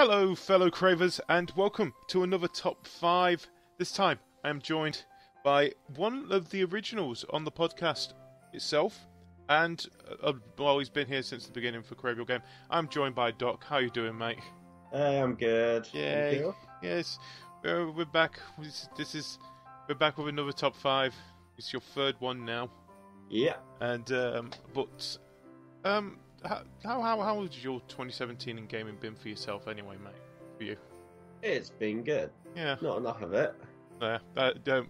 Hello, fellow Cravers, and welcome to another Top 5. This time, I am joined by one of the originals on the podcast itself, and, well, he's been here since the beginning for Crave Your Game. I'm joined by Doc. How you doing, mate? Hey, I'm good. Yay. Yes, we're back. We're back with another Top 5. It's your third one now. Yeah. And, how has your 2017 in gaming been for yourself anyway, mate? For you? It's been good. Yeah. Not enough of it.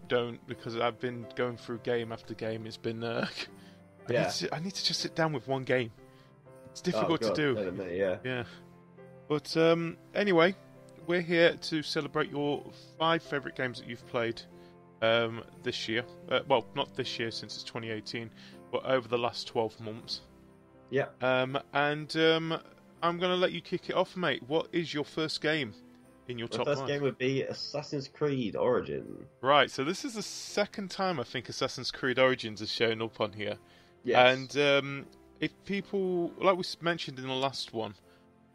Don't, because I've been going through game after game. It's been, I need to just sit down with one game. It's difficult to do. Definitely, yeah. Yeah. But, anyway, we're here to celebrate your 5 favourite games that you've played, this year. Well, not this year since it's 2018, but over the last 12 months. Yeah. I'm going to let you kick it off, mate. What is your first game in your top 5? My first game would be Assassin's Creed Origin. Right, so this is the second time I think Assassin's Creed Origins has shown up on here. Yes. And if people, like we mentioned in the last one,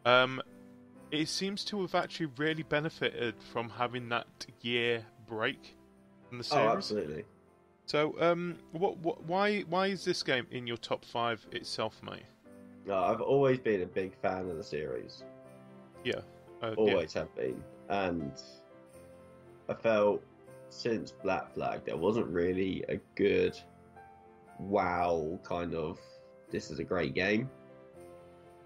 it seems to have actually really benefited from having that year break from the series. Oh, absolutely. So, why is this game in your top 5 itself, mate? No, I've always been a big fan of the series. Yeah. Always have been. And I felt since Black Flag there wasn't really a good wow kind of this is a great game.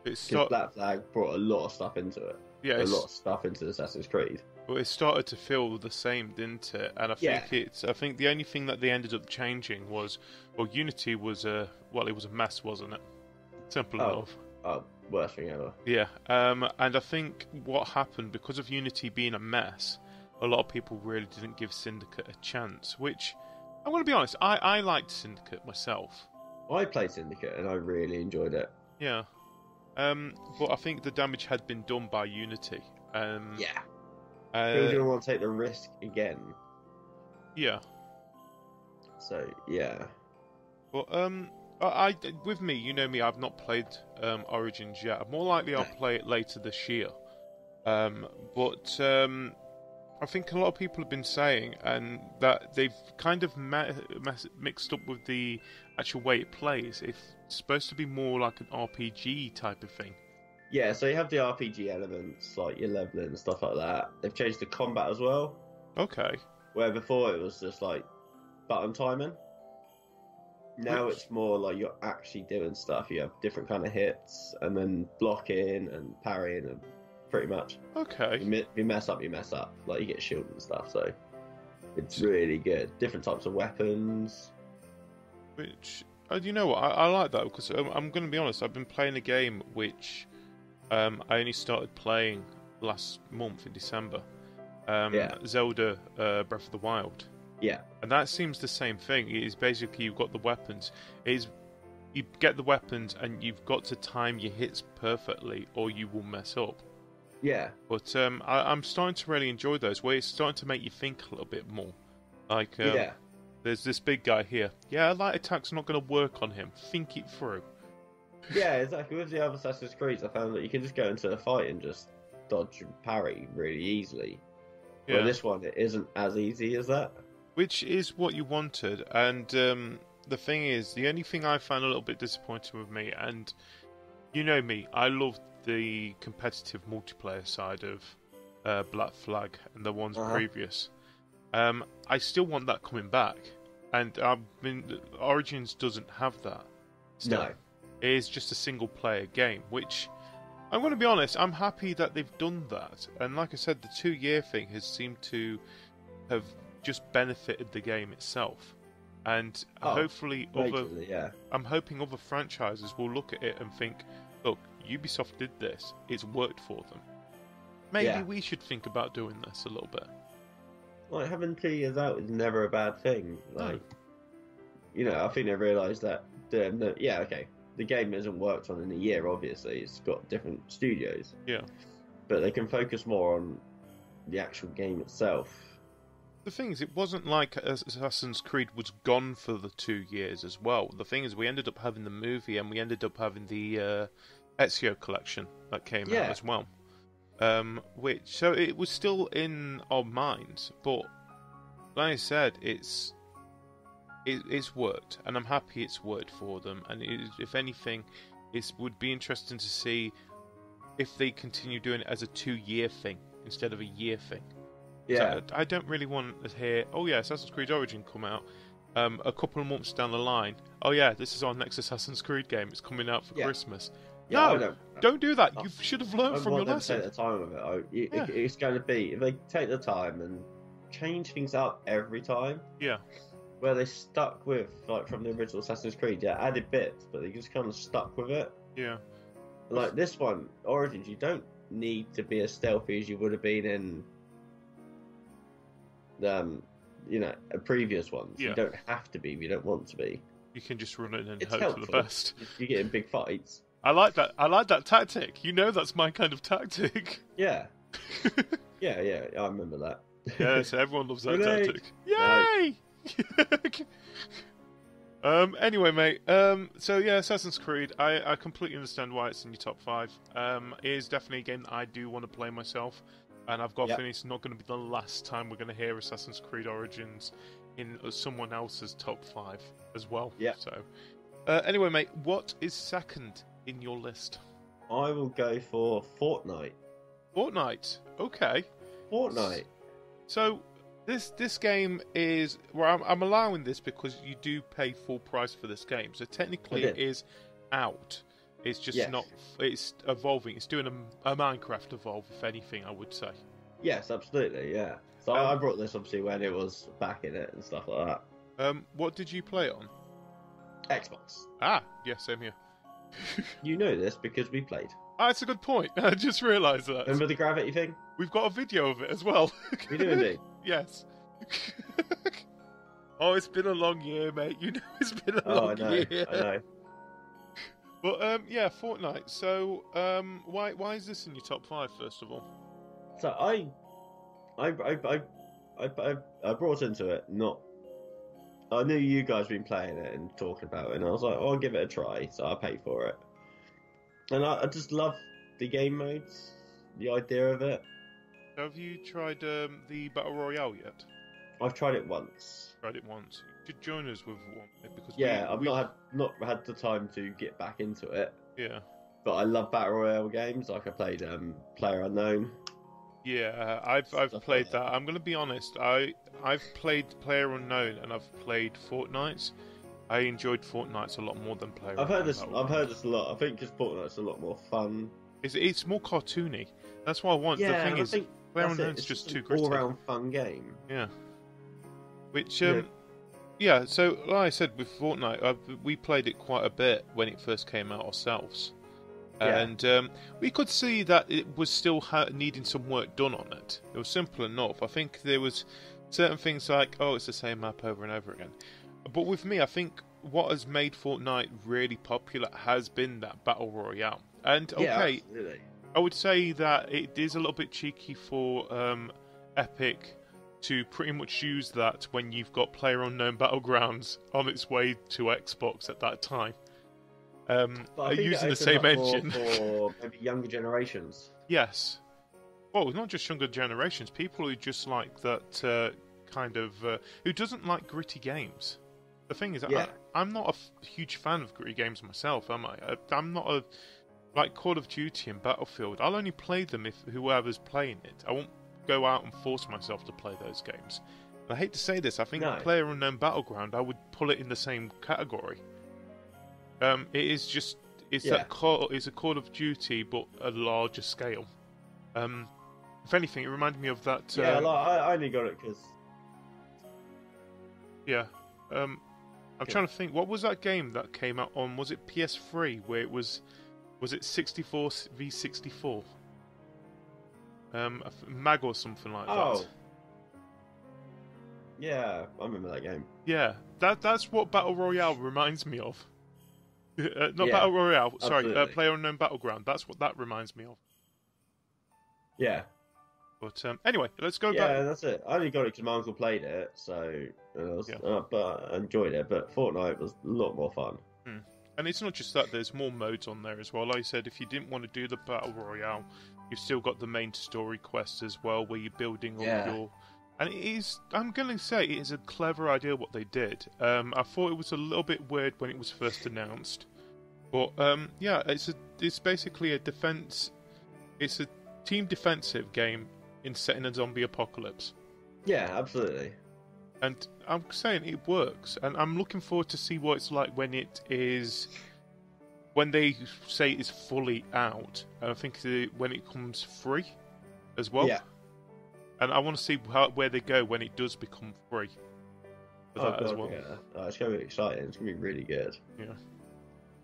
Because Black Flag brought a lot of stuff into it. Yeah, a lot of stuff into Assassin's Creed. Well, it started to feel the same, didn't it? And I think the only thing that they ended up changing was, well, Unity was it was a mess, wasn't it? Simple enough. Oh, worst thing ever. Yeah. And I think what happened, because of Unity being a mess, a lot of people really didn't give Syndicate a chance, which, I'm going to be honest, I liked Syndicate myself. I played Syndicate and I really enjoyed it. Yeah. But I think the damage had been done by Unity. Yeah. People didn't want to take the risk again. Yeah. So, yeah. But, with me, you know me, I've not played Origins yet. More likely I'll play it later this year. But I think a lot of people have been saying and that they've kind of mixed up with the actual way it plays. It's supposed to be more like an RPG type of thing. Yeah, so you have the RPG elements, like your leveling and stuff like that. They've changed the combat as well. Okay. Where before it was just like button timing. Now it's more like you're actually doing stuff. You have different kind of hits, and then blocking and parrying, and pretty much. Okay. You mess up, you mess up. Like you get shielded and stuff, so it's really good. Different types of weapons. Which, you know what, I like that, because I'm going to be honest, I've been playing a game which I only started playing last month in December. Zelda Breath of the Wild. Yeah. And that seems the same thing. It is basically you've got the weapons. You get the weapons and you've got to time your hits perfectly or you will mess up. Yeah. But I'm starting to really enjoy those, where it's starting to make you think a little bit more. Like, there's this big guy here. Yeah, a light attack's not going to work on him. Think it through. Yeah, exactly. With the other Assassin's Creed, I found that you can just go into a fight and just dodge and parry really easily. Yeah. Well, this one, it isn't as easy as that. Which is what you wanted, and the thing is, the only thing I found a little bit disappointing with me, and you know me, I love the competitive multiplayer side of Black Flag and the ones previous. I still want that coming back, and Origins doesn't have that. Still. No. It is just a single player game, which, I'm going to be honest, I'm happy that they've done that. And like I said, the 2-year thing has seemed to have just benefited the game itself. And hopefully I'm hoping other franchises will look at it and think, look, Ubisoft did this, it's worked for them. Maybe we should think about doing this a little bit. Like, having 2 years out is never a bad thing. Like, you know, I think they realised that, the game isn't worked on in a year, obviously. It's got different studios. Yeah. But they can focus more on the actual game itself. The thing is, it wasn't like Assassin's Creed was gone for the 2 years as well. The thing is, we ended up having the movie and we ended up having the Ezio collection that came out as well. which so it was still in our minds, but like I said, it's worked, and I'm happy it's worked for them. And if anything, it would be interesting to see if they continue doing it as a 2-year thing instead of a year thing. Yeah. So I don't really want to hear, oh yeah, Assassin's Creed Origin come out a couple of months down the line. Oh yeah, this is our next Assassin's Creed game. It's coming out for Christmas. Yeah, no, don't do that. You should have learned from your lesson. Take the time with it. It's going to be, if they take the time and change things up every time. Yeah. Where they stuck with, like, from the original Assassin's Creed, added bits, but they just kind of stuck with it. Yeah. Like this one, Origins, you don't need to be as stealthy as you would have been in, previous ones. Yeah. You don't have to be if you don't want to be. You can just run it and It's hope helpful. for the best. You get in big fights. I like that. I like that tactic. You know that's my kind of tactic. Yeah. yeah, I remember that. Yeah, so everyone loves that Grenade. tactic. Yay! Anyway, mate. So yeah, Assassin's Creed. I completely understand why it's in your top 5. It is definitely a game that I do want to play myself, and I've got a feeling it's not going to be the last time we're going to hear Assassin's Creed Origins in someone else's top 5 as well. Yeah. So, anyway, mate, what is second in your list? I will go for Fortnite. Fortnite. Okay. Fortnite. So this game is I'm allowing this because you do pay full price for this game. So technically it is out. It's just not. It's evolving. It's doing a Minecraft evolve, if anything, I would say. Yes, absolutely. Yeah. So I brought this obviously when it was back in it and stuff like that. What did you play it on? Xbox. Ah, yeah, same here. You know this because we played. Ah, that's a good point. I just realised that. Remember the gravity thing? We've got a video of it as well. We do indeed. Yes. Oh, it's been a long year, mate. You know it's been a long year. I know. But yeah, Fortnite. So why is this in your top 5 first of all? So I brought into it. I knew you guys been playing it and talking about it, and I was like, I'll give it a try. So I paid for it, and I just love the game modes, the idea of it. Have you tried the Battle Royale yet? I've tried it once. Tried it once. You should join us with one because I've not had the time to get back into it. Yeah. But I love Battle Royale games. Like I played PlayerUnknown. Yeah, I've played that. I'm gonna be honest. I've played PlayerUnknown and I've played Fortnite. I enjoyed Fortnite a lot more than PlayerUnknown. I've heard this a lot. I think because Fortnite's a lot more fun. It's more cartoony. That's what I want. Yeah, the thing is, PlayerUnknown's just too gritty. All-round fun game. Yeah. Which yeah. So like I said with Fortnite, we played it quite a bit when it first came out ourselves. And we could see that it was still needing some work done on it. It was simple enough. I think there was certain things like, oh, it's the same map over and over again. But with me, I think what has made Fortnite really popular has been that Battle Royale. And okay, I would say that it is a little bit cheeky for Epic to pretty much use that when you've got PlayerUnknown Battlegrounds on its way to Xbox at that time. Using the same engine for maybe younger generations. Yes. Well, not just younger generations. People who just like that kind of who doesn't like gritty games. The thing is, I'm not a huge fan of gritty games myself. Am I? I'm not a like Call of Duty and Battlefield. I'll only play them if whoever's playing it. I won't go out and force myself to play those games. And I hate to say this. I think PlayerUnknown Battleground, I would pull it in the same category. It is just it's a Call of Duty but a larger scale. If anything, it reminded me of that. I only got it because. Yeah, I'm trying to think. What was that game that came out on? Was it PS3 where it was it 64 v 64? Mag or something like that. Yeah, I remember that game. Yeah, that's what Battle Royale reminds me of. Battle Royale, sorry, PlayerUnknown Battleground. That's what that reminds me of. Yeah. But anyway, let's go back. Yeah, that's it. I only got it because my uncle played it, so but I enjoyed it. But Fortnite was a lot more fun. And it's not just that, there's more modes on there as well. Like I said, if you didn't want to do the Battle Royale, You've still got the main story quests as well, where you're building all your. And it is, I'm going to say, it is a clever idea what they did. I thought it was a little bit weird when it was first announced. But, yeah, it's basically a defense. It's a team defensive game set in a zombie apocalypse. Yeah, absolutely. And I'm saying it works. And I'm looking forward to see what it's like when it is. When they say it's fully out. And I think when it comes free as well. Yeah. And I want to see where they go when it does become free. God, as well. Yeah. It's going to be exciting. It's going to be really good. Yeah.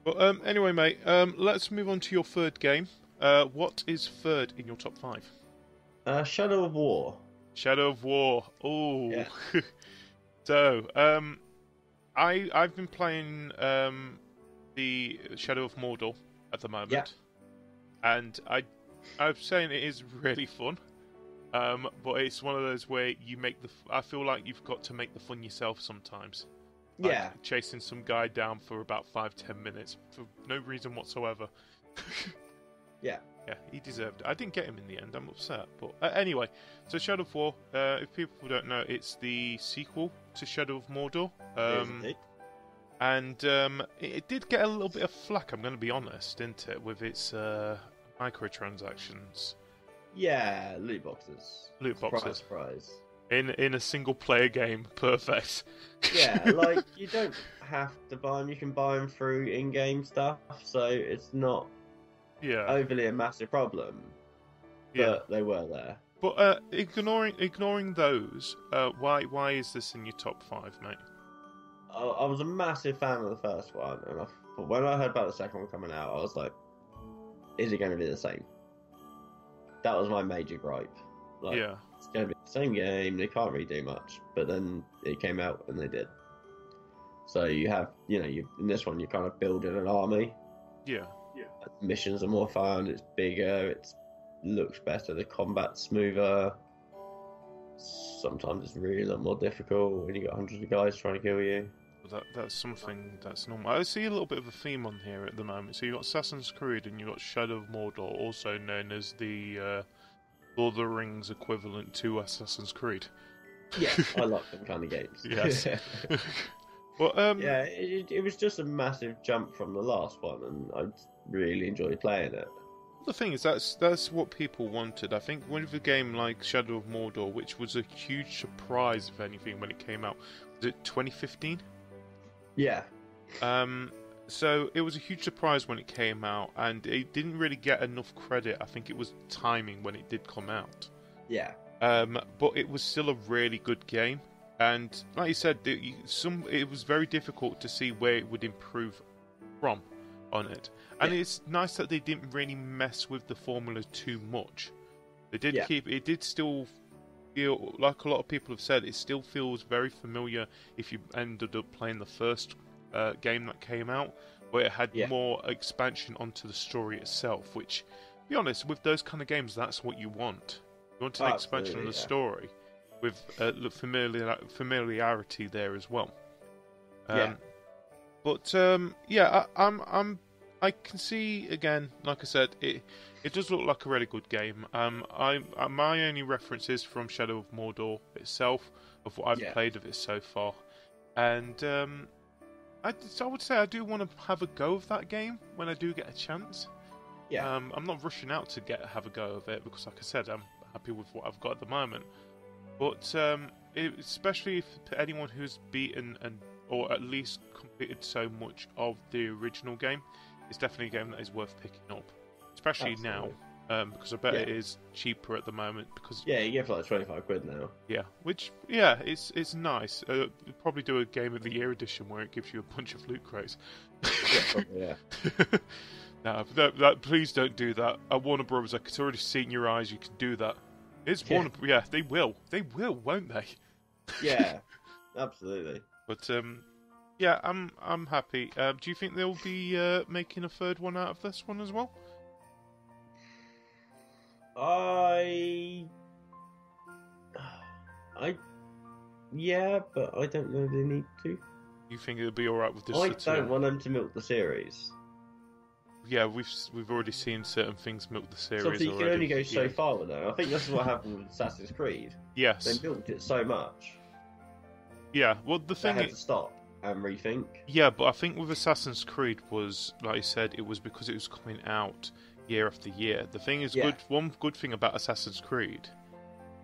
Well, anyway, mate, let's move on to your third game. What is third in your top 5? Shadow of War. Shadow of War. Oh. Yeah. So, I've been playing the Shadow of Mordor at the moment. Yeah. And I'm saying it is really fun. But it's one of those where you make I feel like you've got to make the fun yourself sometimes. Like Yeah. chasing some guy down for about 5-10 minutes for no reason whatsoever. Yeah. Yeah, he deserved it. I didn't get him in the end. I'm upset. But anyway, so Shadow of War, if people don't know, it's the sequel to Shadow of Mordor. And it did get a little bit of flack, I'm going to be honest, didn't it, with its microtransactions. Yeah, loot boxes. Loot boxes. Surprise. In a single player game, perfect. Yeah, like you don't have to buy them. You can buy them through in-game stuff, so it's not overly a massive problem. But they were there. But ignoring those, why is this in your top 5, mate? I was a massive fan of the first one, and but when I heard about the second one coming out, I was like, "Is it going to be the same?" That was my major gripe. Like, it's going to be the same game. They can't really do much. But then it came out and they did. So you have, in this one, you're kind of building an army. Yeah. Missions are more fun. It's bigger. It looks better. The combat's smoother. Sometimes it's really a lot more difficult when you got hundreds of guys trying to kill you. That's something that's normal. I see a little bit of a theme on here at the moment. So you've got Assassin's Creed and you've got Shadow of Mordor, also known as the Lord of the Rings equivalent to Assassin's Creed. Yeah, I like them kind of games. Yes. Well, yeah, it was just a massive jump from the last one, and I really enjoyed playing it. The thing is, that's what people wanted. I think with a game like Shadow of Mordor, which was a huge surprise, if anything, when it came out, was it 2015? Yeah. So it was a huge surprise when it came out, and it didn't really get enough credit. I think it was timing when it did come out. Yeah. But it was still a really good game, and like you said, it was very difficult to see where it would improve from on it. And it's nice that they didn't really mess with the formula too much. They did keep it. Did still feel like a lot of people have said. It still feels very familiar if you ended up playing the first game that came out, where it had more expansion onto the story itself. Which, to be honest, with those kind of games, that's what you want. You want an expansion on the story with familiarity there as well. But I can see again, like I said, it does look like a really good game. My only reference is from Shadow of Mordor itself, of what I've played of it so far, and I would say I do want to have a go of that game when I do get a chance. Yeah. I'm not rushing out to have a go of it because, like I said, I'm happy with what I've got at the moment. But especially if anyone who's beaten or at least completed so much of the original game, it's definitely a game that is worth picking up, especially now, because I bet it is cheaper at the moment. Because you get for like £25 now. Yeah, which it's nice. We'll probably do a Game of the Year edition where it gives you a bunch of loot crates. No, please don't do that. Warner Brothers, I could already see in your eyes you can do that. It's Warner. Yeah, they will, won't they? Yeah, absolutely. But yeah, I'm happy. Do you think they'll be making a third one out of this one as well? Yeah, but I don't know if they need to. You think it'll be alright with this? I don't want them to milk the series. Yeah, we've already seen certain things milk the series So you already. can only go so far with it. I think this is what happened with Assassin's Creed. Yes. They milked it so much. Yeah, well, the They thing had to stop and rethink. Yeah, but I think with Assassin's Creed was, like I said, it was because it was coming out year after year. The thing is, one good thing about Assassin's Creed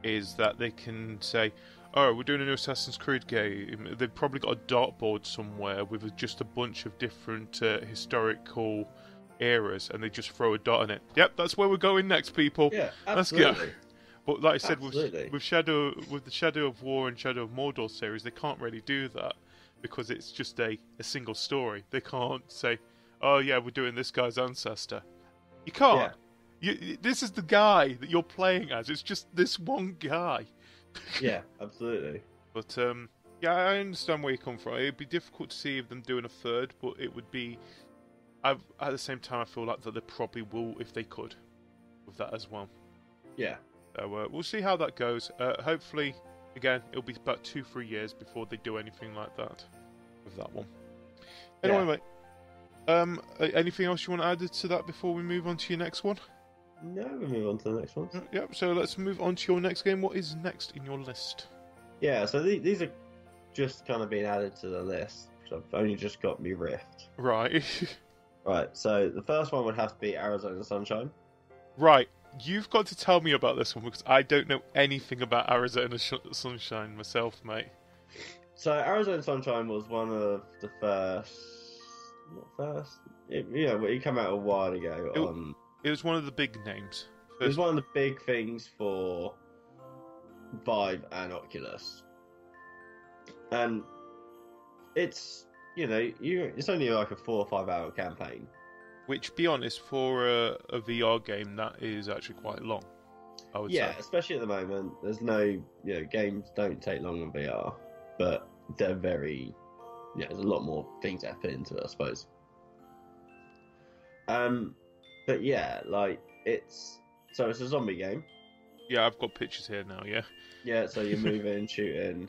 is that they can say, oh, we're doing a new Assassin's Creed game. They've probably got a dartboard somewhere with just a bunch of different historical eras, and they just throw a dot on it. Yep, that's where we're going next, people. Yeah, absolutely. Let's go. But like I said, with the Shadow of War and Shadow of Mordor series, they can't really do that because it's just a single story. They can't say, oh yeah, we're doing this guy's ancestor. You can't. Yeah. This is the guy that you're playing as. It's just this one guy. Yeah, absolutely. But yeah, I understand where you come from. It'd be difficult to see them doing a third, but it would be. At the same time, I feel like that they probably will if they could, with that as well. Yeah. So we'll see how that goes. Hopefully, again, it'll be about 2-3 years before they do anything like that with that one. Anyway, mate. Anything else you want to add to that before we move on to your next one? No, we'll move on to the next one. Yep, so let's move on to your next game. What is next in your list? Yeah, so these are just kind of being added to the list. So I've only just got me Rift. Right. Right, so the first one would have to be Arizona Sunshine. Right, you've got to tell me about this one because I don't know anything about Arizona Sunshine myself, mate. So Arizona Sunshine was one of the first... Not first? It came out a while ago. It was one of the big names. It was one of the big things for Vive and Oculus. And it's... it's only like a 4 or 5 hour campaign. Which, be honest, for a VR game, that is actually quite long, I would say. Yeah, especially at the moment. There's no, games don't take long in VR, but they're very, there's a lot more things that put into it, I suppose. But yeah, it's a zombie game. Yeah, I've got pictures here now, yeah. Yeah, so you're moving, shooting.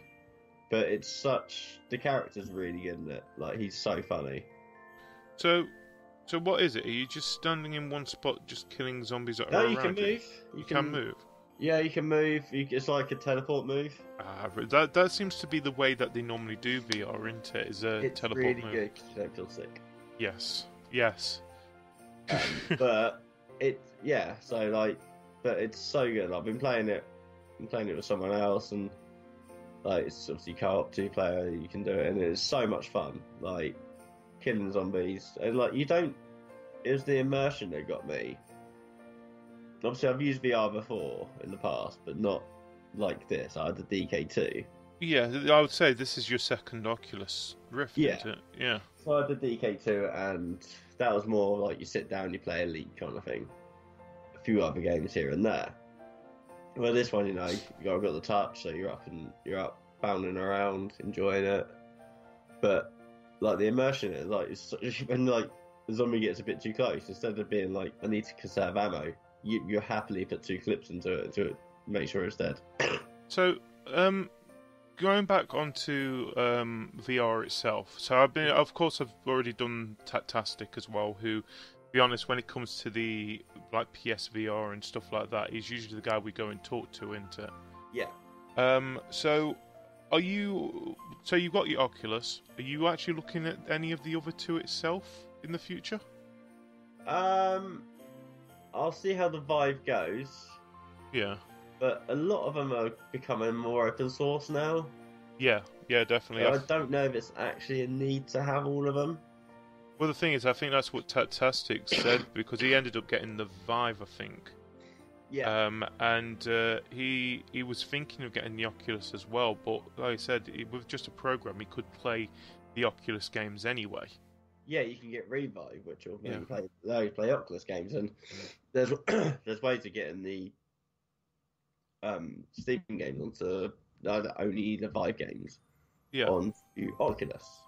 But the character's really good in it. He's so funny. So what is it? Are you just standing in one spot, just killing zombies that are around you? No, you can move. You can move? Yeah, you can move. It's like a teleport move. That seems to be the way that they normally do VR, isn't it? Is a teleport really move. Good because you don't feel sick. Yes. But but it's so good. I've been playing it with someone else, and it's obviously co-op 2-player. You can do it, and it's so much fun. Killing zombies, and it was the immersion that got me. Obviously, I've used VR before in the past, but not like this. I had the DK2. Yeah, I would say this is your second Oculus Rift, isn't it? Yeah. So I had the DK2, and that was more like you sit down, you play Elite kind of thing. A few other games here and there. Well, this one, you've got the touch, so you're up, bounding around, enjoying it. But the immersion in it, when the zombie gets a bit too close, instead of being I need to conserve ammo, you happily put 2 clips into it to make sure it's dead. So, going back onto VR itself. So of course, I've already done Tastic as well. Who, to be honest, when it comes to the PSVR and stuff like that, he's usually the guy we go and talk to, isn't it? Yeah. So, So you've got your Oculus. Are you actually looking at any of the other two itself in the future? I'll see how the Vive goes. Yeah. But a lot of them are becoming more open source now. Yeah, definitely. So I don't know if it's actually a need to have all of them. Well, the thing is, I think that's what Tastic said, because he ended up getting the Vive, I think. Yeah. And he was thinking of getting the Oculus as well, but like I said, with just a program, he could play the Oculus games anyway. Yeah, you can get Revive, which will allow you to play Oculus games, and there's ways of getting the Steam games onto only the Vive games onto Oculus.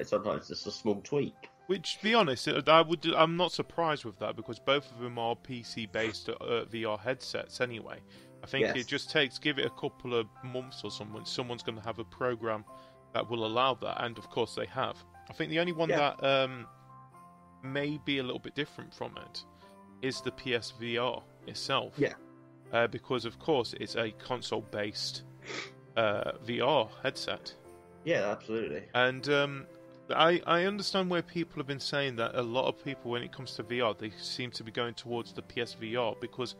Sometimes just a small tweak. Which, to be honest, I'm not surprised with that, because both of them are PC-based VR headsets anyway. I think it just give it a couple of months or someone's going to have a program that will allow that, and of course they have. I think the only one that may be a little bit different from it is the PSVR itself. Yeah. Because, of course, it's a console-based VR headset. Yeah, absolutely. And I understand where people have been saying that a lot of people, when it comes to VR, they seem to be going towards the PSVR because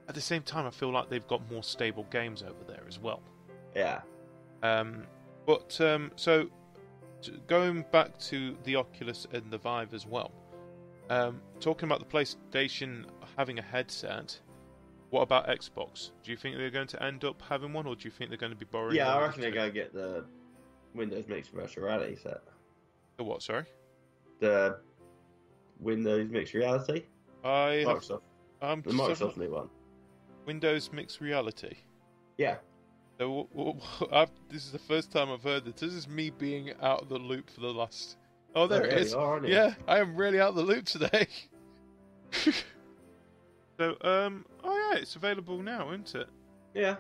at the same time, I feel like they've got more stable games over there as well. Yeah. So going back to the Oculus and the Vive as well, talking about the PlayStation having a headset, what about Xbox? Do you think they're going to end up having one, or do you think they're going to be borrowing? Yeah, I reckon they're going to get the Windows Mixed Virtual Reality set. The what? Sorry. The Windows Mixed Reality. Microsoft. The Microsoft new one. Windows Mixed Reality. Yeah. So, this is the first time I've heard this. This is me being out of the loop for the last. Oh, there it is. Yeah, I am really out of the loop today. So, oh yeah, it's available now, isn't it? Yeah.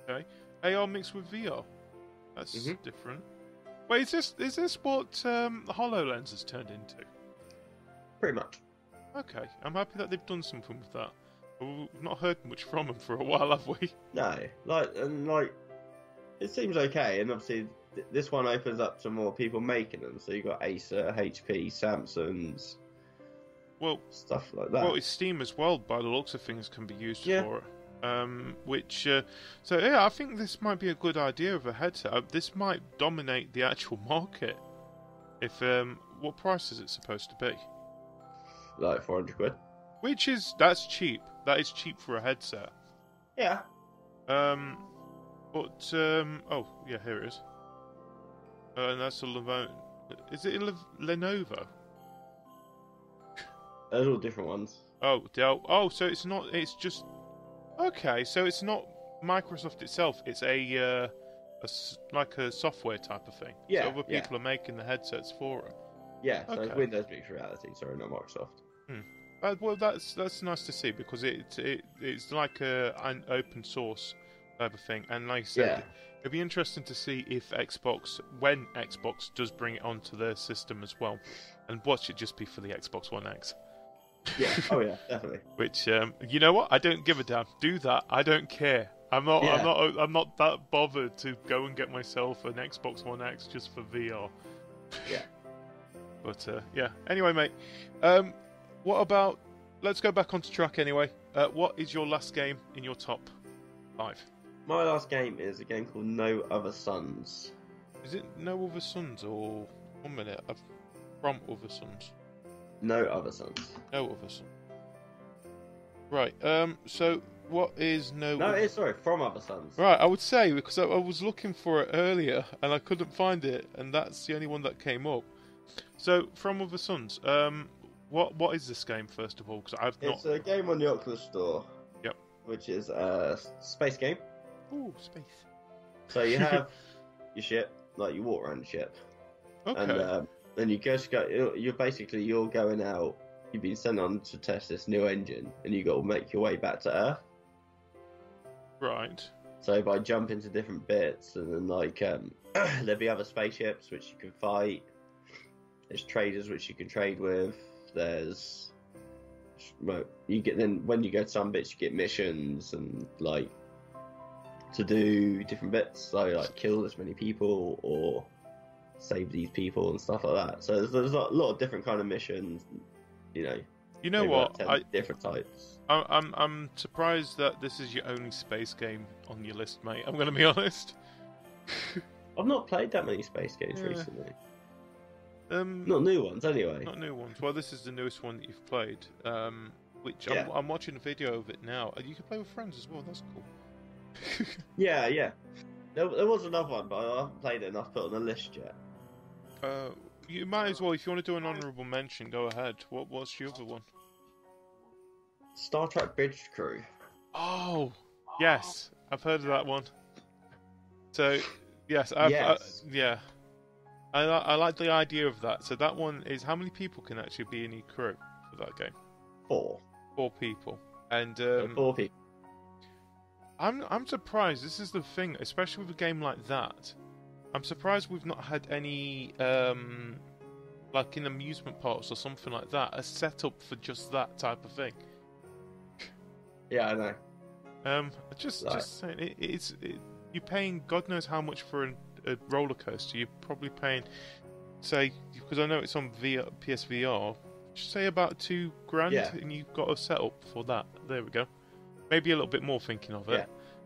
Okay. AR mixed with VR. That's different. Wait, is this what HoloLens has turned into? Pretty much. Okay, I'm happy that they've done something with that. We've not heard much from them for a while, have we? No, it seems okay, and obviously this one opens up to more people making them. So you got Acer, HP, Samsung's, stuff like that. Well, it's Steam as well, by the looks of things, can be used for it. So yeah, I think this might be a good idea of a headset. This might dominate the actual market. If what price is it supposed to be? Like 400 quid. That's cheap. That is cheap for a headset. Yeah. Oh yeah, here it is. And that's a Lenovo. Is it a Lenovo? Those are all different ones. Oh, Dell. Oh, so it's not. It's just. Okay, so it's not Microsoft itself. It's like a software type of thing. Yeah. So other people are making the headsets for it. Yeah. So it's Windows Mixed Reality. Sorry, not Microsoft. Well, that's nice to see because it's like an open source type of thing, and like I said, it'd be interesting to see if when Xbox does bring it onto their system as well, and watch it just be for the Xbox One X. Yeah. Oh yeah, definitely. Which you know what? I don't give a damn. Do that. I don't care. I'm not that bothered to go and get myself an Xbox One X just for VR. Yeah. But yeah. Anyway, mate. What about? Let's go back onto track anyway. What is your last game in your top 5? My last game is a game called No Other Sons. Is it No Other Sons or 1 minute? From Other Sons. No Other Sons. No Other Sons. Right. So what is No, it's From Other Sons. Right. I would say because I was looking for it earlier and I couldn't find it, and that's the only one that came up. So From Other Sons. What is this game first of all? Because It's a game on the Oculus Store. Yep. Which is a space game. Ooh, space. So you have your ship, like you walk around the ship. Okay. And then you're going out. You've been sent on to test this new engine, and you got to make your way back to Earth. Right. So by jumping to different bits, and then there'll be other spaceships which you can fight. There's traders which you can trade with. There's when you go to some bits, you get missions and to do different bits. So kill this many people or save these people and stuff like that. So there's a lot of different kind of missions. You know what? Different types. I'm surprised that this is your only space game on your list, mate. I'm going to be honest. I've not played that many space games recently. Not new ones, anyway. Not new ones. Well, this is the newest one that you've played. Which I'm watching a video of it now. You can play with friends as well. That's cool. Yeah. There was another one, but I haven't played it enough to put on the list yet. You might as well, if you want to do an honourable mention, go ahead. What's your other one? Star Trek Bridge Crew. Oh, yes. I've heard of that one. So, yes. Yeah. I like the idea of that. So that one is how many people can actually be in a crew for that game? 4. 4 people. And 4 people. I'm surprised. This is the thing, especially with a game like that. I'm surprised we've not had any like in amusement parks or something like that, are set up for just that type of thing. Yeah, I know. Just saying, you're paying God knows how much for a roller coaster. You're probably paying, say, because I know it's on PSVR, just say about $2,000, and you've got a setup for that. There we go. Maybe a little bit more thinking of it. Yeah.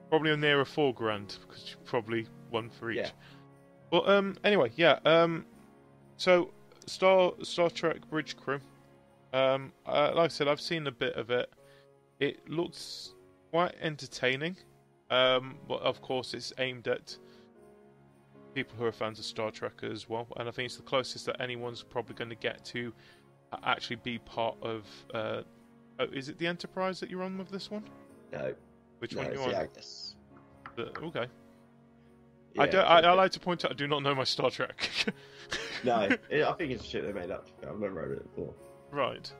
Probably nearer $4,000 because you're probably one for each. Yeah. Well, anyway, yeah. So Star Trek Bridge Crew. Like I said, I've seen a bit of it. It looks quite entertaining. But of course, it's aimed at people who are fans of Star Trek as well, and I think it's the closest that anyone's probably going to get to actually be part of. Is it the Enterprise that you're on with this one? No. Which one are you on? Agnes. Okay. Yeah, I like to point out I do not know my Star Trek. No, I think it's shit they made up. I've never read it before. Right.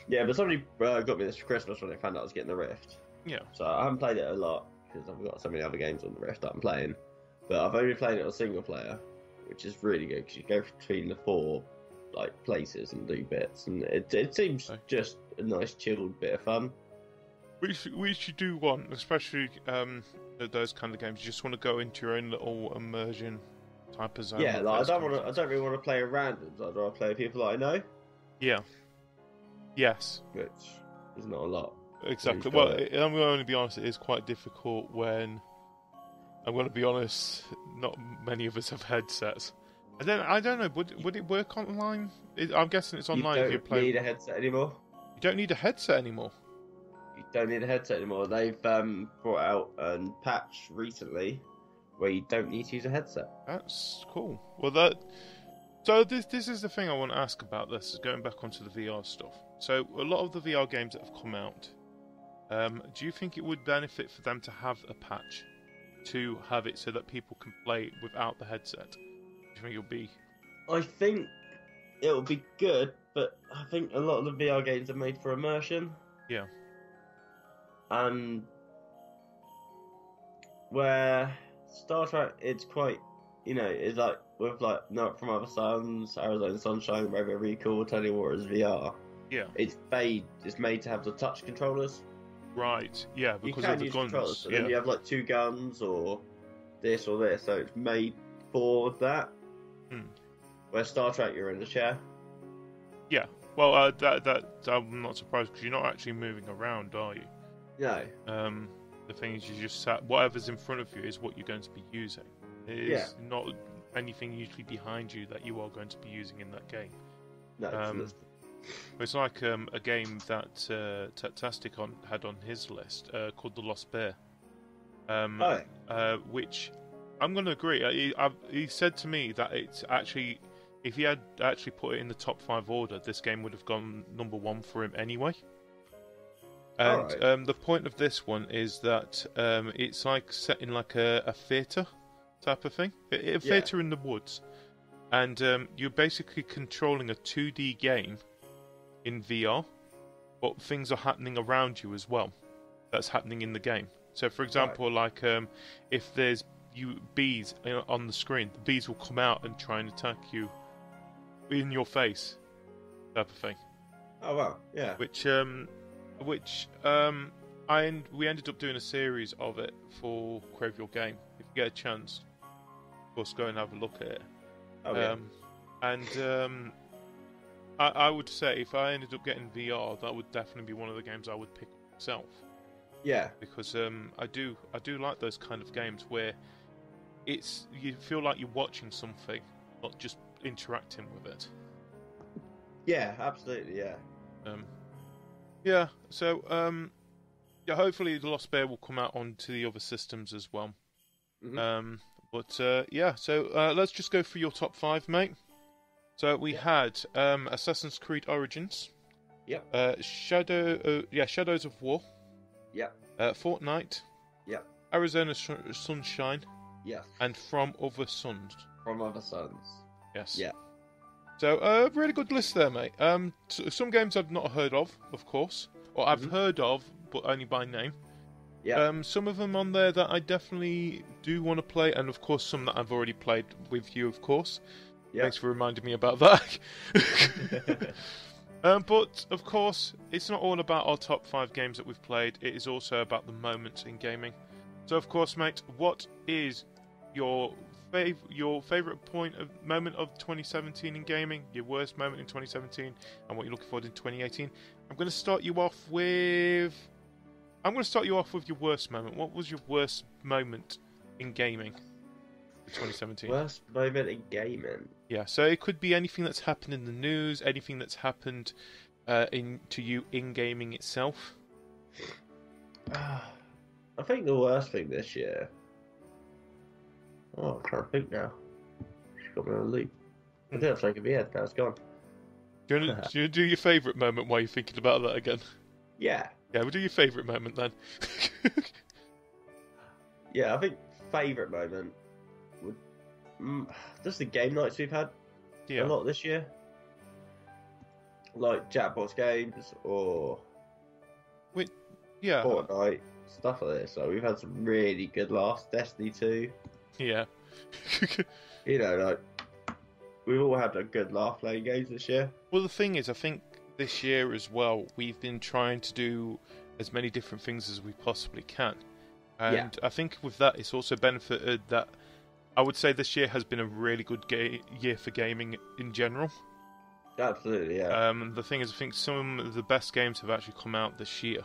Yeah, but somebody got me this for Christmas when they found out I was getting the Rift. Yeah. So I haven't played it a lot because I've got so many other games on the Rift that I'm playing. But I've only played it on single player, which is really good because you go between the 4 places and do bits, and it seems just a nice chilled bit of fun. We should do one, especially those kind of games. You just want to go into your own little immersion type of zone. Yeah, I don't really want to play with randoms. I'd rather play with people that I know. Yeah. Yes. Which is not a lot. Exactly. Well, I'm going to only be honest. It is quite difficult when, I'm going to be honest, not many of us have headsets. And then I don't know. Would it work online? I'm guessing it's online. You if you don't play. need a headset anymore. You don't need a headset anymore. You don't need a headset anymore. They've brought out a patch recently where you don't need to use a headset. That's cool. Well, so this is the thing I want to ask about this, is going back onto the VR stuff. So a lot of the VR games that have come out, do you think it would benefit for them to have a patch to have it so that people can play it without the headset? Do you think it'll be? I think it'll be good, but I think a lot of the VR games are made for immersion. Yeah. And where Star Trek, it's quite, it's like with Not From Other Suns, Arizona Sunshine, Robo Recall, Tony Waters VR. Yeah. It's made to have the touch controllers. Right. Yeah, because you can of the use guns. Controllers, so yeah. then you have 2 guns or this or this, so it's made for that. Where Star Trek, you're in the chair. Yeah. Well, that I'm not surprised because you're not actually moving around, are you? No. The thing is, you just sat. Whatever's in front of you is what you're going to be using. It is not anything usually behind you that you are going to be using in that game. No. It's like a game that Tastic had on his list called The Lost Bear. Which I'm going to agree. He said to me that it's actually, if he had actually put it in the top 5 order, this game would have gone number 1 for him anyway. And the point of this one is that it's like set in like a theatre type of thing, a theatre in the woods, and you're basically controlling a 2D game in VR, but things are happening around you as well. That's happening in the game. So, for example, if there's bees on the screen, the bees will come out and try and attack you in your face, type of thing. Oh wow, yeah. We ended up doing a series of it for Crave Your Game. If you get a chance, of course, go and have a look at it. Oh, yeah. I would say if I ended up getting VR, that would definitely be one of the games I would pick myself. Yeah. Because I do like those kind of games where you feel like you're watching something, not just interacting with it. Yeah, absolutely, yeah. Yeah, so hopefully The Lost Bear will come out onto the other systems as well. Mm-hmm. So let's just go through your top 5, mate. So we had Assassin's Creed Origins. Yep. Shadows of War. Yep. Fortnite. Yep. Arizona Sunshine. Yes. And From Other Suns. From Other Suns. Yes. Yeah. So, really good list there, mate. Some games I've not heard of course. Or I've heard of, but only by name. Yeah. Some of them on there that I definitely do want to play, and of course some that I've already played with you, of course. Thanks for reminding me about that. But, of course, it's not all about our top 5 games that we've played. It is also about the moments in gaming. So, of course, mate, what is your favourite moment of 2017 in gaming? Your worst moment in 2017? And what you're looking forward in 2018? I'm going to start you off with your worst moment. What was your worst moment in gaming for 2017? Worst moment in gaming? Yeah, so it could be anything that's happened in the news, anything that's happened to you in gaming itself. I think the worst thing this year... Oh, I'm trying to think now. She's got me on a loop. I did have something in my head, now it's gone. Do you want to do your favourite moment while you're thinking about that again? Yeah. Yeah, we'll do your favourite moment then. Yeah, I think favourite moment would... just the game nights we've had a lot this year. Like Jackbox games or Fortnite, stuff like this. So we've had some really good laughs. Destiny 2. Yeah. You know, like, we've all had a good laugh playing games this year. Well, the thing is, I think this year as well, we've been trying to do as many different things as we possibly can. And I think with that, it's also benefited that I would say this year has been a really good year for gaming in general. Absolutely, yeah. The thing is, I think some of the best games have actually come out this year.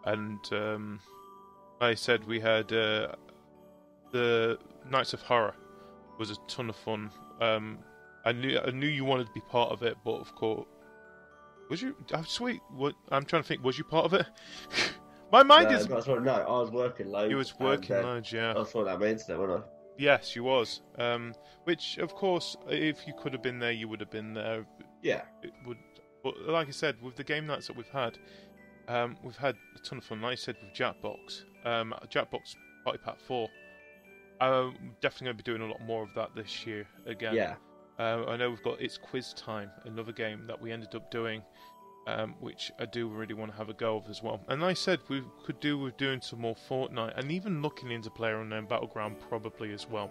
And like I said, we had the Nights of Horror was a ton of fun. I knew you wanted to be part of it, but of course, was you? I'm sweet. What I'm trying to think. Was you part of it? My mind is. No, I was working loads. You was working loads, yeah. I was sorting out my internet, wasn't I? Yes, you was. Which, of course, if you could have been there, you would have been there. Yeah. It would. But like I said, with the game nights that we've had a ton of fun. Like I said, with Jackbox, Jackbox Party Pack 4. I'm definitely going to be doing a lot more of that this year again. Yeah. I know we've got It's Quiz Time, another game that we ended up doing, which I do really want to have a go of as well. And like I said, we could do with doing some more Fortnite, and even looking into PlayerUnknown Battleground probably as well.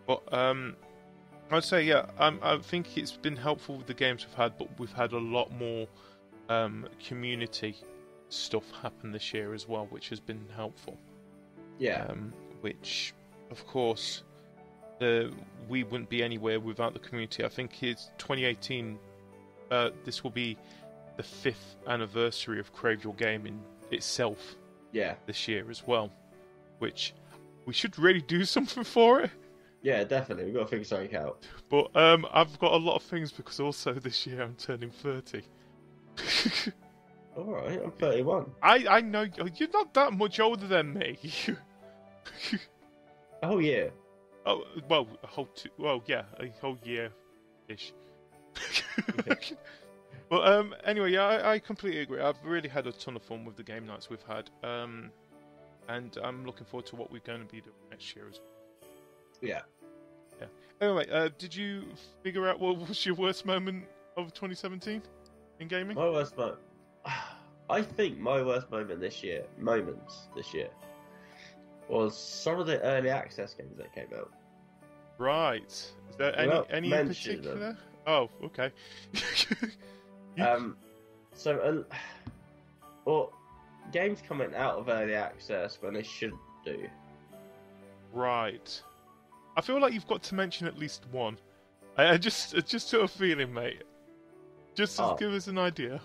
But I'd say, yeah, I think it's been helpful with the games we've had, but we've had a lot more community stuff happen this year as well, which has been helpful. Yeah. Which, of course, we wouldn't be anywhere without the community. I think it's 2018. This will be the 5th anniversary of Crave Your Game in itself. Yeah. This year as well, which we should really do something for it. Yeah, definitely. We've got to figure something out. But I've got a lot of things because also this year I'm turning 30. Alright, I'm 31. I know you're not that much older than me. A whole year. Oh, well, a whole year-ish. Well, anyway, yeah, I completely agree. I've really had a ton of fun with the game nights we've had. And I'm looking forward to what we're going to be doing next year as well. Yeah. Yeah. Anyway, did you figure out what was your worst moment of 2017 in gaming? My worst moment... I think my worst moments this year, was some of the early access games that came out. Right. Is there any in particular? Them. Oh, okay. Well, games coming out of early access when they should do. Right. I feel like you've got to mention at least one. I just sort of feeling, mate. Just to give us an idea.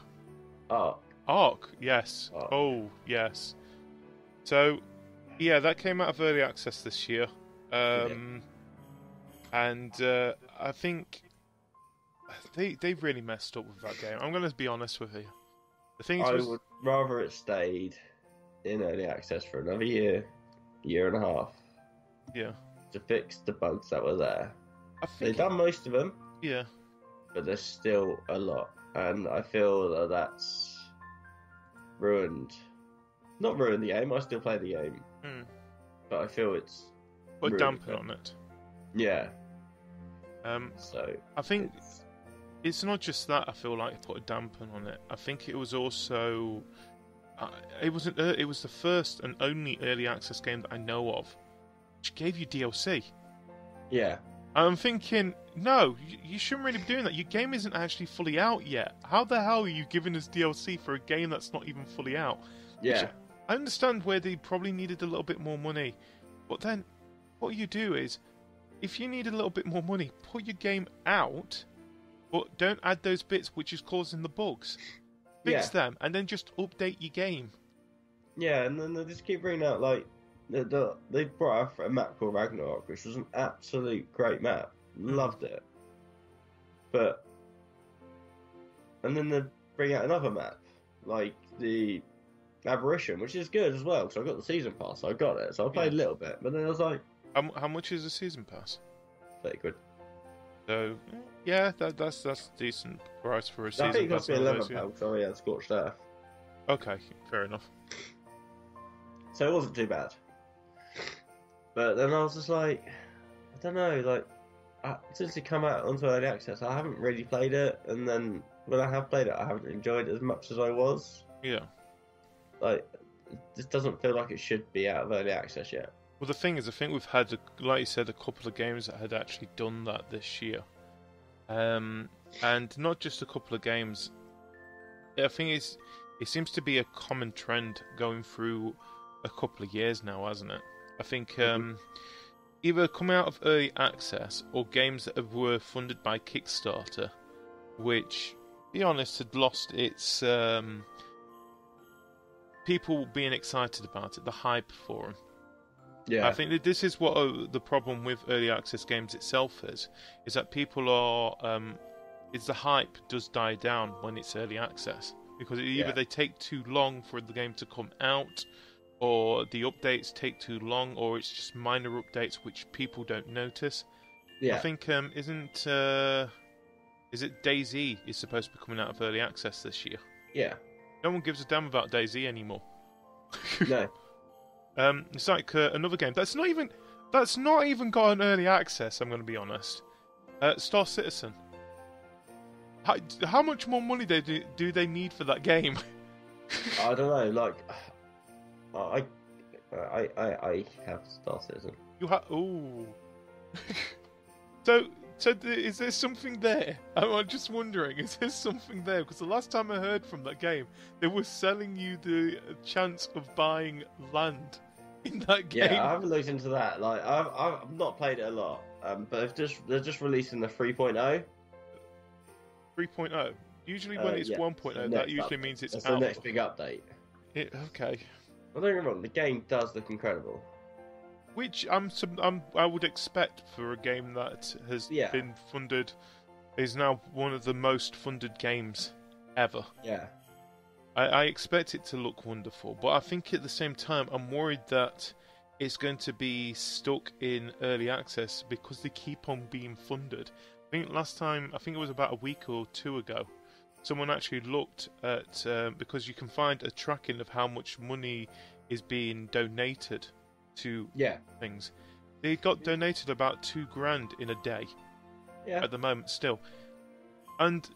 Ark, yes. Ark. Oh, yes. So, yeah, that came out of early access this year. And I think they really messed up with that game. I'm going to be honest with you. The thing is, I would rather it stayed in early access for another year and a half. Yeah. To fix the bugs that were there. They've done most of them. Yeah. But there's still a lot. And I feel that that's not ruined the game. I still play the game. But I feel it's put a damper on it. Yeah. So I think it's not just that. I feel like it put a damper on it. I think it was also it was the first and only early access game that I know of which gave you DLC. Yeah. I'm thinking, no, you shouldn't really be doing that. Your game isn't actually fully out yet. How the hell are you giving us DLC for a game that's not even fully out? Yeah. Which, I understand where they probably needed a little bit more money, but then what you do is, if you need a little bit more money, put your game out, but don't add those bits which is causing the bugs. Fix them, and then just update your game. Yeah, and then they just keep bringing out, like, they brought out a map called Ragnarok, which was an absolute great map. Loved it. And then they bring out another map, like the Aberration, which is good as well, because I got the season pass, so I got it. So I played a little bit, but then I was like... How much is a season pass? 30 quid. So, yeah, that's a decent price for a season pass. I think it cost me £11, because I already had Scorched Earth. Okay, fair enough. So it wasn't too bad. But then I was just like, I don't know, like, since it come out onto early access, I haven't really played it, and then when I have played it, I haven't enjoyed it as much as I was. Yeah. Like, it just doesn't feel like it should be out of early access yet. Well, the thing is, I think we've had, like you said, a couple of games that had actually done that this year. And not just a couple of games. I think it seems to be a common trend going through a couple of years now, hasn't it? I think either coming out of early access or games that were funded by Kickstarter, which, to be honest, had lost its people being excited about it, the hype for them. Yeah. I think that this is what the problem with early access games itself is that people are, the hype does die down when it's early access, because either they take too long for the game to come out, or the updates take too long, or it's just minor updates which people don't notice. Yeah. I think is it DayZ is supposed to be coming out of early access this year? Yeah. No one gives a damn about DayZ anymore. No. It's like another game that's not even got an early access. I'm going to be honest. Star Citizen. How much more money do they need for that game? I don't know. Like, I have Star Citizen. You have So is there something there? I'm just wondering, is there something there? Because the last time I heard from that game, they were selling you the chance of buying land in that game. Yeah, I haven't looked into that. Like, I've not played it a lot. But they're just releasing the 3.0. 3.0. Usually when it's 1.0, that usually means it's out. That's the next big update. Okay. Well, don't get me wrong, the game does look incredible. Which I would expect for a game that has been funded, is now one of the most funded games ever. Yeah. I expect it to look wonderful, but I think at the same time I'm worried that it's going to be stuck in early access because they keep on being funded. I think last time, I think it was about a week or two ago, someone actually looked at, because you can find a tracking of how much money is being donated to things. They got donated about $2,000 in a day at the moment still. And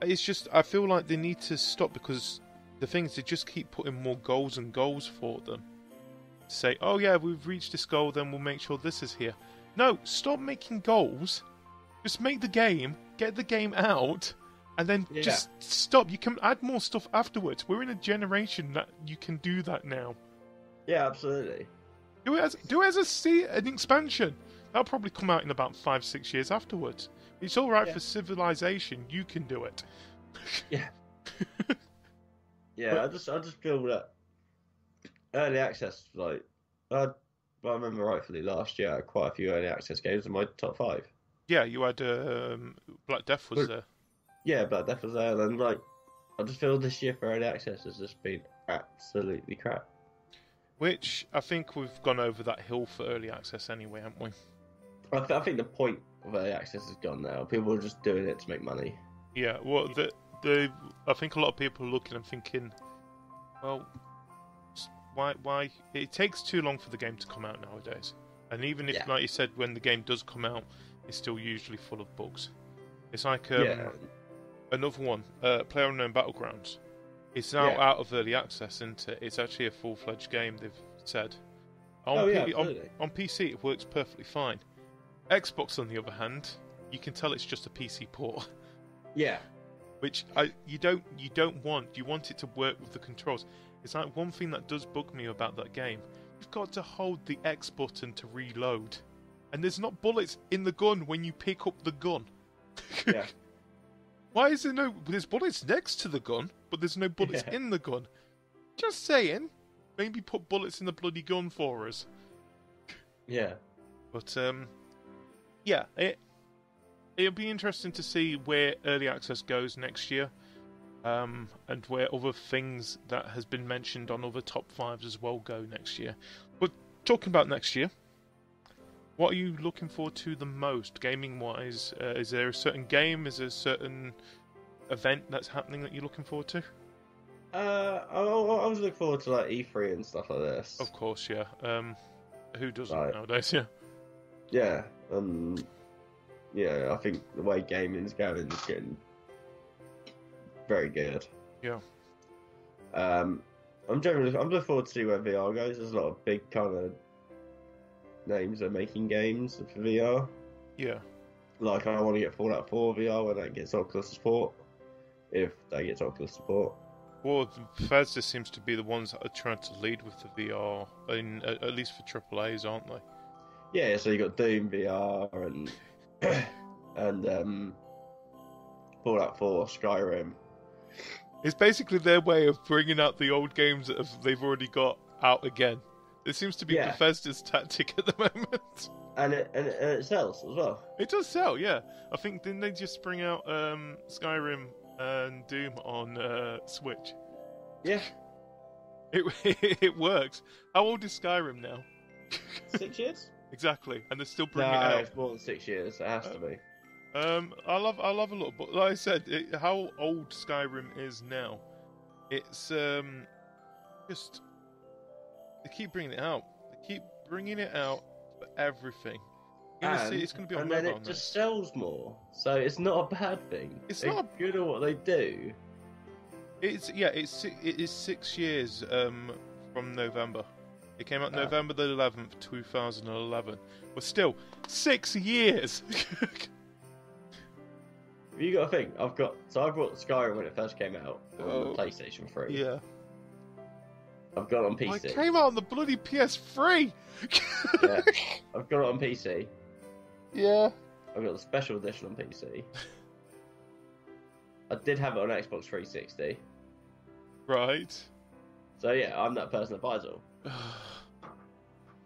it's just, I feel like they need to stop, because the thing is they just keep putting more goals and goals for them. Say, oh yeah, we've reached this goal, then we'll make sure this is here. No, stop making goals. Just make the game, get the game out, and then just stop. You can add more stuff afterwards. We're in a generation that you can do that now. Yeah, absolutely. Do it as an expansion. That'll probably come out in about 5-6 years afterwards. It's all right for Civilization. You can do it. Yeah. Yeah, but I just feel that early access, like, I remember rightfully last year I had quite a few early access games in my top 5. Yeah, you had Black Death was there. Yeah, Black Death was there, and like, I just feel this year for early access has just been absolutely crap. Which, I think we've gone over that hill for early access anyway, haven't we? I think the point of early access is gone now. People are just doing it to make money. Yeah, well, I think a lot of people are looking and thinking, well, why? It takes too long for the game to come out nowadays. And even if, like you said, when the game does come out, it's still usually full of bugs. It's like another one, PlayerUnknown Battlegrounds. It's now out of early access, isn't it? It's actually a full-fledged game, they've said. On PC, it works perfectly fine. Xbox, on the other hand, you can tell it's just a PC port. Yeah. Which you don't want. You want it to work with the controls. It's like one thing that does bug me about that game. You've got to hold the X button to reload, and there's not bullets in the gun when you pick up the gun. Yeah. Why is there no? There's bullets next to the gun, but there's no bullets in the gun. Just saying. Maybe put bullets in the bloody gun for us. Yeah. But yeah, it'll be interesting to see where early access goes next year. And where other things that has been mentioned on other top 5s as well go next year. But talking about next year, what are you looking forward to the most, gaming-wise? Is there a certain game? Is there a certain event that's happening that you're looking forward to? I was looking forward to like E3 and stuff like this. Of course, yeah. Who doesn't Right. nowadays? Yeah. Yeah. Yeah. I think the way gaming's going is getting very good. Yeah. I'm looking forward to see where VR goes. There's a lot of big kind of names that are making games for VR. Yeah. Like I want to get Fallout 4 VR when that gets Oculus support. If that gets Oculus support. Well, Bethesda seems to be the ones that are trying to lead with the VR, at least for AAAs, aren't they? Yeah, so you got Doom VR and Fallout 4, Skyrim. It's basically their way of bringing out the old games that they've already got out again. It seems to be Bethesda's tactic at the moment. And it sells as well. It does sell, yeah. I think, didn't they just bring out Skyrim and Doom on Switch? Yeah. It works. How old is Skyrim now? 6 years? Exactly, and they're still bringing it out. No, it's more than 6 years. It has to be. I'll have a look, but like I said, how old Skyrim is now, it's just they keep bringing it out. They keep bringing it out for everything. It's going to be on and mobile then it just sells more, so it's not a bad thing. They're not good at what they do. It is 6 years from November. It came out November the 11th, 2011. But still, 6 years. You got to think. I bought Skyrim when it first came out on the PlayStation 3. Yeah. I've got it on PC. It came out on the bloody PS3. Yeah. I've got it on PC. Yeah. I've got the special edition on PC. I did have it on Xbox 360. Right. So yeah, I'm that person that buys it all.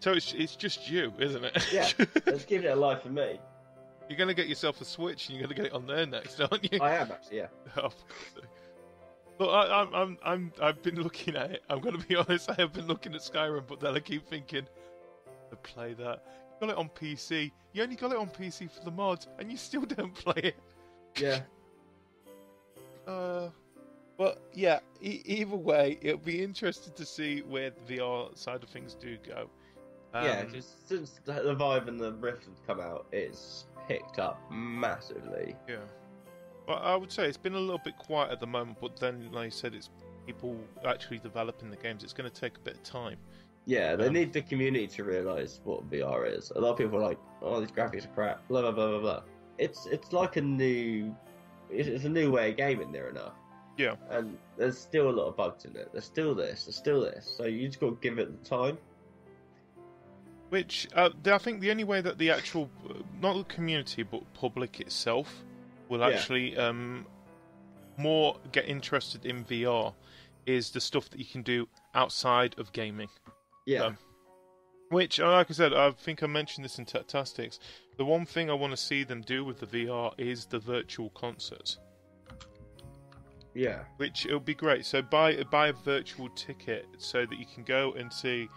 So it's just you, isn't it? Yeah. Let's give it a life for me. You're going to get yourself a Switch, and you're going to get it on there next, aren't you? I am actually, yeah. Oh, look, I've been looking at it. I'm going to be honest. I have been looking at Skyrim, but then I keep thinking, to play that. You got it on PC. You only got it on PC for the mods, and you still don't play it. Yeah. But yeah. Either way, it'll be interesting to see where the VR side of things do go. Yeah, because since the Vive and the Rift have come out, it's picked up massively. Yeah. But I would say it's been a little bit quiet at the moment, but then, like I said, it's people actually developing the games. It's going to take a bit of time. Yeah, they need the community to realise what VR is. A lot of people are like, oh, these graphics are crap, blah, blah, blah, blah, blah. It's like a new way of gaming, near enough. Yeah. And there's still a lot of bugs in it. There's still this. So you just got to give it the time. Which, I think the only way that the actual, not the community, but public itself, will actually more get interested in VR is the stuff that you can do outside of gaming. Yeah. Which, like I said, I think I mentioned this in Tactastics. The one thing I want to see them do with the VR is the virtual concerts. Yeah. Which it'll be great. So buy a virtual ticket so that you can go and see,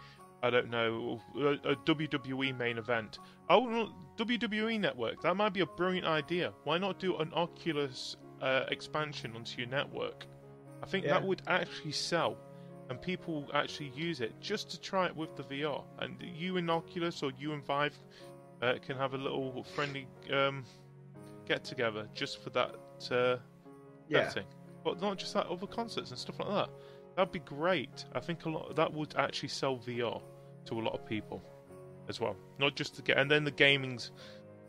I don't know, a WWE main event. Oh, WWE Network. That might be a brilliant idea. Why not do an Oculus expansion onto your network? I think that would actually sell, and people actually use it just to try it with the VR. And you and Oculus or you and Vive can have a little friendly get together just for that thing. But not just that, other concerts and stuff like that. That'd be great. I think that would actually sell VR to a lot of people as well. Not just to get, and then the gaming's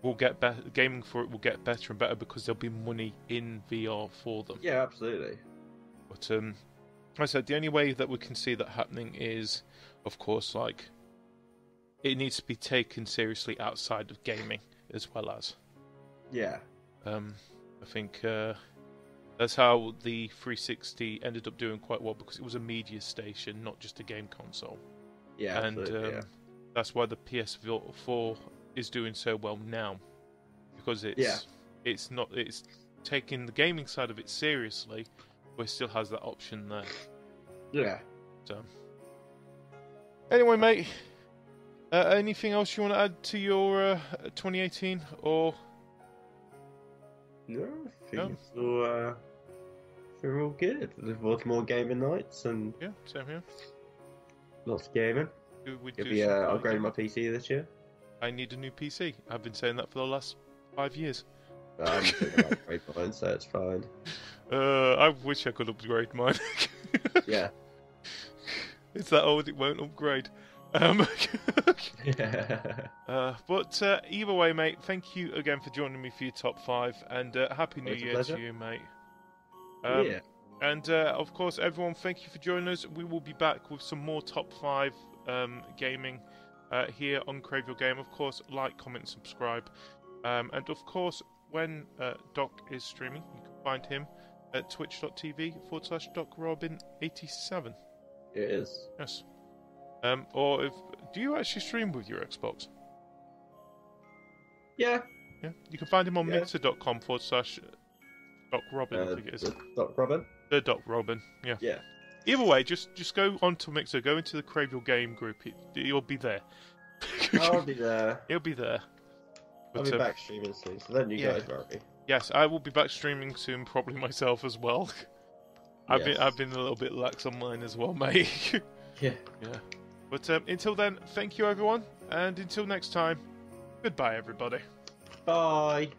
will get better. Gaming for it will get better and better because there'll be money in VR for them. Yeah, absolutely. But like I said, the only way that we can see that happening is, of course, like it needs to be taken seriously outside of gaming as well as. Yeah. I think that's how the 360 ended up doing quite well because it was a media station, not just a game console. Yeah, and absolutely. That's why the PS4 is doing so well now, because it's taking the gaming side of it seriously, but it still has that option there. Yeah. So anyway, mate, anything else you want to add to your 2018 or? No, I think we're all good. There's lots more gaming nights and Yeah, same here. lots of gaming. You'll be upgrading my PC this year. I need a new PC. I've been saying that for the last 5 years. I'm still gonna upgrade mine, so it's fine. I wish I could upgrade mine. Yeah. It's that old, it won't upgrade. But either way, mate, thank you again for joining me for your top 5, and Happy New Year to you, mate. Yeah. And of course, everyone, thank you for joining us. We will be back with some more top 5 gaming here on Crave Your Game. Of course, like, comment, subscribe. And of course, when Doc is streaming, you can find him at twitch.tv/Docrobin87. It is. Yes. Do you actually stream with your Xbox? Yeah. Yeah. You can find him on mixer.com/Docrobin, I think it is. Docrobin? The Docrobin, yeah. Yeah. Either way, just go onto Mixer, go into the Crave Your Game group. You'll be there. I'll be there. He'll be there. I'll be back streaming soon, so then you guys won't be. Yes, I will be back streaming soon, probably myself as well. I've been a little bit lax on mine as well, mate. Yeah. But until then, thank you everyone, and until next time, goodbye everybody. Bye.